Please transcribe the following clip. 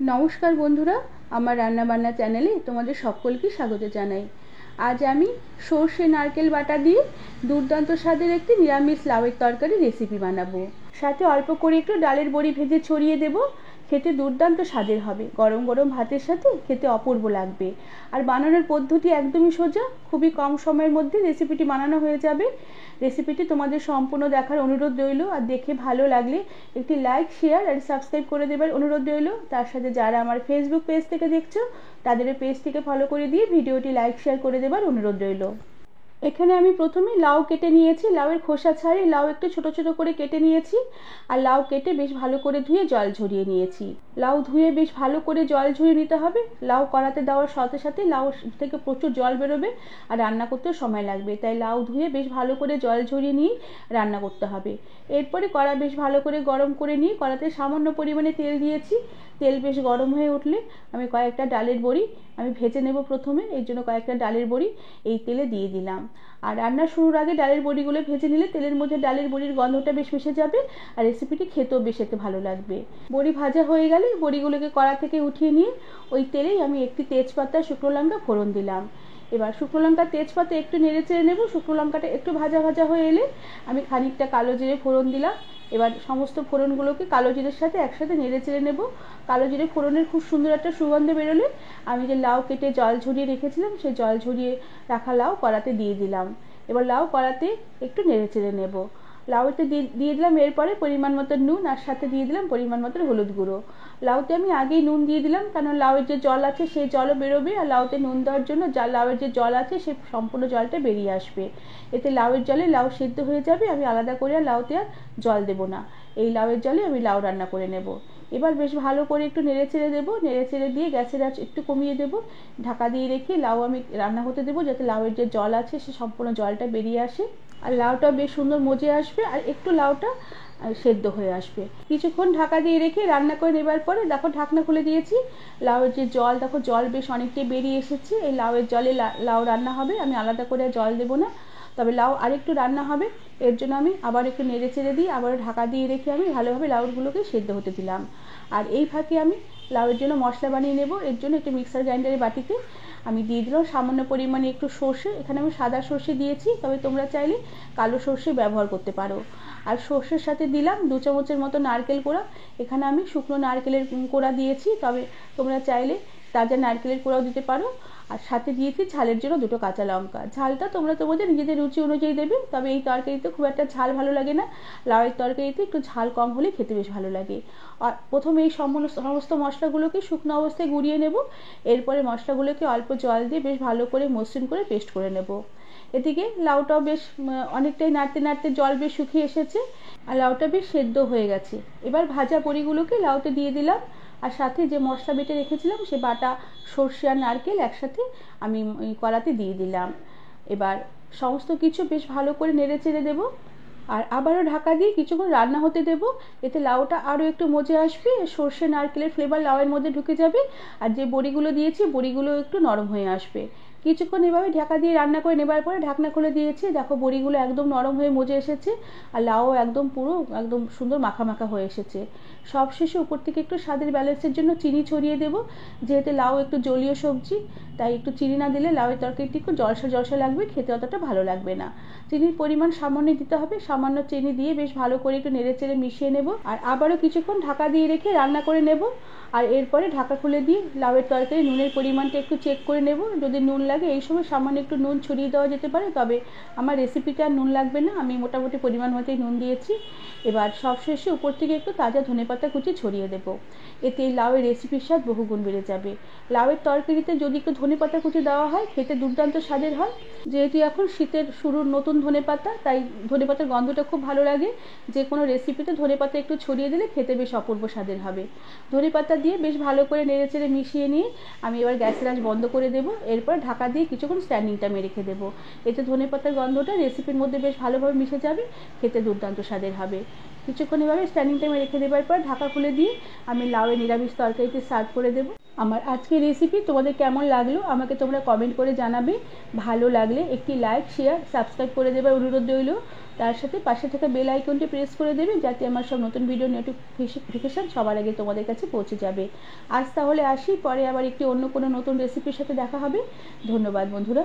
নমস্কার বন্ধুরা, আমার রান্নাবান্না চ্যানেলে তোমাদের সকলকে স্বাগত জানাই। আজ আমি সর্ষে নারকেল বাটা দিয়ে দুর্দান্ত স্বাদের একটি নিরামিষ লাউয়ের তরকারি রেসিপি বানাবো। সাথে অল্প করে একটু ডালের বড়ি ভেজে ছড়িয়ে দেব। খেতে দুর্দান্ত স্বাদের হবে, গরম গরম ভাতের সাথে খেতে অপূর্ব লাগবে। আর বানানোর পদ্ধতি একদমই সোজা, খুবই কম সময়ের মধ্যে রেসিপিটি বানানো হয়ে যাবে। রেসিপিটি তোমাদের সম্পূর্ণ দেখার অনুরোধ রইল, আর দেখে ভালো লাগলে একটি লাইক, শেয়ার আর সাবস্ক্রাইব করে দেবার অনুরোধ রইল। তার সাথে যারা আমার ফেসবুক পেজ থেকে দেখছো তাদের পেজটিকে ফলো করে দিয়ে ভিডিওটি লাইক শেয়ার করে দেবার অনুরোধ রইল। এখানে আমি প্রথমে লাউ কেটে নিয়েছি, লাউয়ের খোসা ছাড়িয়ে লাউ একটু ছোট ছোট করে কেটে নিয়েছি। আর লাউ কেটে বেশ ভালো করে ধুয়ে জল ঝরিয়ে নিয়েছি। লাউ ধুয়ে বেশ ভালো করে জল ঝরিয়ে নিতে হবে। লাউ কড়াতে দেওয়ার সাথে সাথে লাউ থেকে প্রচুর জল বেরোবে আর রান্না করতেও সময় লাগবে, তাই লাউ ধুয়ে বেশ ভালো করে জল ঝরিয়ে নিয়ে রান্না করতে হবে। এরপরে কড়া বেশ ভালো করে গরম করে নিয়ে কড়াতে সামান্য পরিমাণে তেল দিয়েছি। তেল বেশ গরম হয়ে উঠলে আমি কয়েকটা ডালের বড়ি আমি ভেজে নেব প্রথমে, এর জন্য কয়েকটা ডালের বড়ি এই তেলে দিয়ে দিলাম। আর রান্না শুরুর আগে ডালের বড়িগুলো ভেজে নিলে তেলের মধ্যে ডালের বড়ির গন্ধটা বেশ মিশে যাবে আর রেসিপিটি খেতেও বেশ একটু ভালো লাগবে। বড়ি ভাজা হয়ে গেলে বড়িগুলোকে কড়া থেকে উঠিয়ে নিয়ে ওই তেলেই আমি একটি তেজপাতা, শুকনো লঙ্কা ফোড়ন দিলাম। এবার শুকনো লঙ্কা তেজপাতা একটু নেড়ে চেড়ে নেব। শুকনো লঙ্কাটা একটু ভাজা ভাজা হয়ে এলে আমি খানিকটা কালো জিরে ফোড়ন দিলাম। এবার সমস্ত ফোড়নগুলোকে কালো জিরের সাথে একসাথে নেড়ে চেড়ে নেব। কালো জিরে ফোড়নের খুব সুন্দর একটা সুগন্ধ বেরোলে আমি যে লাউ কেটে জল ঝরিয়ে রেখেছিলাম সেই জল ঝরিয়ে রাখা লাউ কড়াতে দিয়ে দিলাম। এবার লাউ কড়াতে একটু নেড়ে চেড়ে নেব। লাউতে দিয়ে দিলাম এরপরে পরিমাণ মতো নুন, আর সাথে দিয়ে দিলাম পরিমাণ মতো হলুদ গুঁড়ো। লাউতে আমি আগেই নুন দিয়ে দিলাম, কারণ লাউয়ের যে জল আছে সেই জলও বেরোবে, আর লাউতে নুন দেওয়ার জন্য লাউয়ের যে জল আছে সে সম্পূর্ণ জলটা বেরিয়ে আসবে। এতে লাউয়ের জলে লাউ সেদ্ধ হয়ে যাবে, আমি আলাদা করে আর লাউতে আর জল দেবো না। এই লাউয়ের জলে আমি লাউ রান্না করে নেব। এবার বেশ ভালো করে একটু নেড়ে চেড়ে দেবো। নেড়ে চেড়ে দিয়ে গ্যাসের আঁচ একটু কমিয়ে দেবো। ঢাকা দিয়ে রেখে লাউ আমি রান্না হতে দেবো, যাতে লাউয়ের যে জল আছে সে সম্পূর্ণ জলটা বেরিয়ে আসে আর লাউটা বেশ সুন্দর মজে আসবে আর একটু লাউটা সেদ্ধ হয়ে আসবে। কিছুক্ষণ ঢাকা দিয়ে রেখে রান্না করে নেবার পরে দেখো ঢাকনা খুলে দিয়েছি। লাউয়ের যে জল, দেখো জল বেশ অনেকটাই বেরিয়ে এসেছে। এই লাউয়ের জলে লাউ রান্না হবে, আমি আলাদা করে জল দেবো না। তবে লাউ আরেকটু রান্না হবে, এর জন্য আমি আবার একটু নেড়ে চেড়ে দিই, আবার ঢাকা দিয়ে রেখে আমি ভালোভাবে লাউগুলোকে সেদ্ধ হতে দিলাম। আর এই ফাঁকে আমি লাউয়ের জন্য মশলা বানিয়ে নেব। এর জন্য একটু মিক্সার গ্রাইন্ডারের বাটিতে আমি দিয়ে দিলাম সামান্য পরিমাণে একটু সর্ষে। এখানে আমি সাদা সর্ষে দিয়েছি, তবে তোমরা চাইলে কালো সর্ষে ব্যবহার করতে পারো। আর সর্ষের সাথে দিলাম 2 চামচের মতো নারকেল কোড়া। এখানে আমি শুকনো নারকেলের কোড়া দিয়েছি, তবে তোমরা চাইলে তাজা নারকেলের কোড়াও দিতে পারো। আর সাথে দিয়েছি ঝালের জন্য 2টো কাঁচা লঙ্কা। ঝালটা তোমরা তোমাদের নিজেদের রুচি অনুযায়ী দেবে, তবে এই তরকারিতে খুব একটা ঝাল ভালো লাগে না। লাউয়ের তরকারিতে একটু ঝাল কম হলে খেতে বেশ ভালো লাগে। আর প্রথমে এই সমস্ত মশলাগুলোকে শুকনো অবস্থায় গুঁড়িয়ে নেব। এরপরে মশলাগুলোকে অল্প জল দিয়ে বেশ ভালো করে মসৃণ করে পেস্ট করে নেব। এদিকে লাউটাও বেশ অনেকটাই নাড়তে নাড়তে জল বেশ শুকিয়ে এসেছে আর লাউটা বেশ সেদ্ধ হয়ে গেছে। এবার ভাজা বড়িগুলোকে লাউতে দিয়ে দিলাম, আর সাথে যে মশলা বেটে রেখেছিলাম সে বাটা সর্ষে আর নারকেল একসাথে আমি কড়াতে দিয়ে দিলাম। এবার সমস্ত কিছু বেশ ভালো করে নেড়ে চেড়ে দেবো আর আবারও ঢাকা দিয়ে কিছুক্ষণ রান্না হতে দেব। এতে লাউটা আরও একটু মজে আসবে, সর্ষে নারকেলের ফ্লেভার লাউয়ের মধ্যে ঢুকে যাবে আর যে বড়িগুলো দিয়েছি বড়িগুলো একটু নরম হয়ে আসবে। কিছুক্ষণ এভাবে ঢাকা দিয়ে রান্না করে নেবার পরে ঢাকনা খুলে দিয়েছি। দেখো বড়িগুলো একদম নরম হয়ে মজে এসেছে আর লাউও একদম পুরো একদম সুন্দর মাখা মাখা হয়ে এসেছে। সবশেষে উপর থেকে একটু স্বাদের ব্যালেন্সের জন্য চিনি ছড়িয়ে দেবো। যেহেতু লাউ একটু জলীয় সবজি, তাই একটু চিনি না দিলে লাউয়ের তরকারিটি একটু জলসা জলসা লাগবে, খেতে অতটা ভালো লাগবে না। চিনির পরিমাণ সামান্য দিতে হবে, সামান্য চিনি দিয়ে বেশ ভালো করে একটু নেড়ে চেড়ে মিশিয়ে নেব আর আবারও কিছুক্ষণ ঢাকা দিয়ে রেখে রান্না করে নেব। আর এরপরে ঢাকা খুলে দিয়ে লাউয়ের তরকারি নুনের পরিমাণটা একটু চেক করে নেব। যদি নুন লাগে এই সময় সামান্য একটু নুন ছড়িয়ে দেওয়া যেতে পারে, তবে আমার রেসিপিতে আর নুন লাগবে না, আমি মোটামুটি পরিমাণ মতোই নুন দিয়েছি। এবার সবশেষে উপর থেকে একটু তাজা ধনেপাতা কুচি ছড়িয়ে দেবো। এতে লাউয়ের রেসিপির স্বাদ বহুগুণ বেড়ে যাবে। লাউয়ের তরকারিতে যদি একটু ধনেপাতা কুচি দেওয়া হয় খেতে দুর্দান্ত স্বাদের হয়। যেহেতু এখন শীতের শুরুর নতুন ধনেপাতা, তাই ধনেপাতার গন্ধটা খুব ভালো লাগে। যে কোনো রেসিপিতে ধনেপাতা একটু ছড়িয়ে দিলে খেতে বেশ অপূর্ব স্বাদের হবে। ধনেপাতা দিয়ে বেশ ভালো করে নেড়ে চেড়ে মিশিয়ে নিয়ে আমি এবার গ্যাসের আঁচ বন্ধ করে দেবো। এরপর ঢাকা দিয়ে কিছুক্ষণ স্ট্যান্ডিং টাইমে রেখে দেবো। এতে ধনেপাতার গন্ধটা রেসিপির মধ্যে বেশ ভালোভাবে মিশে যাবে, খেতে দুর্দান্ত স্বাদের হবে। কিছুক্ষণ এভাবে স্ট্যান্ডিং টাইমে রেখে দেওয়ার পর ঢাকা খুলে দিয়ে আমি লাউয়ের নিরামিষ তরকারিতে সার্ভ করে দেবো। আমার আজকের রেসিপি তোমাদের কেমন লাগলো আমাকে তোমরা কমেন্ট করে জানাবে। ভালো লাগলে একটি লাইক, শেয়ার, সাবস্ক্রাইব করে দেবার অনুরোধ রইল। তার সাথে পাশে থাকা বেল আইকনটি প্রেস করে দেবে, যাতে আমার সব নতুন ভিডিও নোটিফিকেশান সবার আগে তোমাদের কাছে পৌঁছে যাবে। আজ তাহলে আসি, পরে আবার একটি অন্য কোনো নতুন রেসিপির সাথে দেখা হবে। ধন্যবাদ বন্ধুরা।